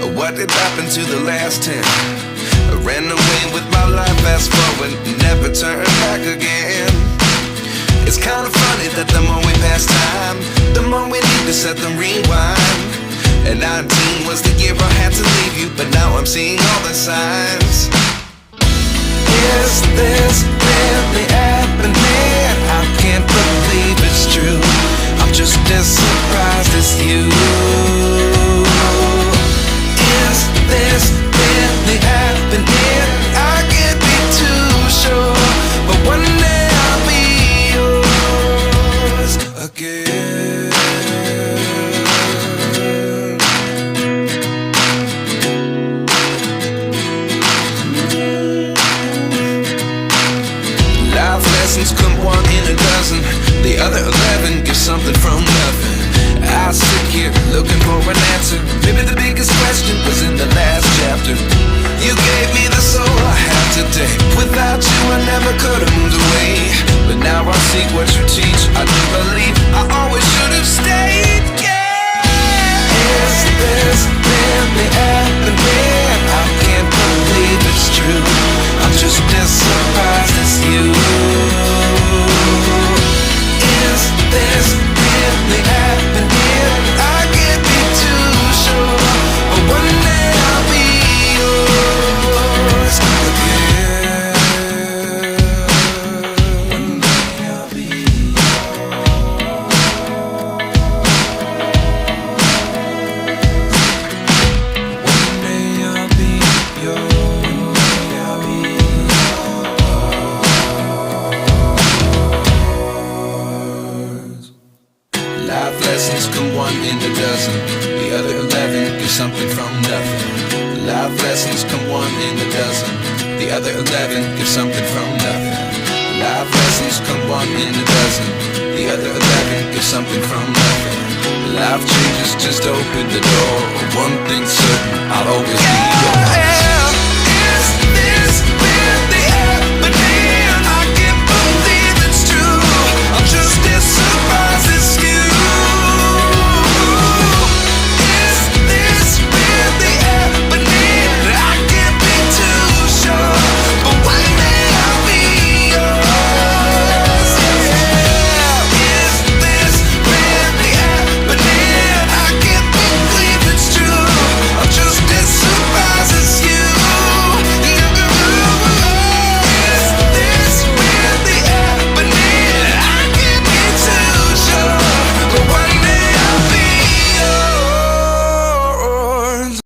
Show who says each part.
Speaker 1: What did happen to the last 10? I ran away with my life, fast forward, never turn back again. It's kind of funny that the more we pass time, the more we need to set them rewind. And 19 was the year I had to leave you, but now I'm seeing all the signs. Is this really happening? I can't believe it's true. I'm just as surprised as you. Is this really happening? I can't be too sure, but one day I'll be yours again. Life lessons come one in a dozen. The other 11 give something from nothing. I sit here looking for an answer. Maybe the biggest question was in the last chapter. You gave me the soul I have today. Without you I never could have moved away. But now I see what you teach. I do believe I always should have stayed. Yeah. Is this really happening? I can't believe it's true. I'm just as surprised as you. Is this really happening? I can't be too sure, but one day I'll be yours again. One day I'll be One day I'll be yours. I'll be yours. Life lessons come one in a dozen. The other 11 give something from nothing. Life lessons come one in a dozen. The other 11 give something from nothing. Life lessons come one in a dozen. The other 11 give something from nothing. Life changes just open the door. One thing's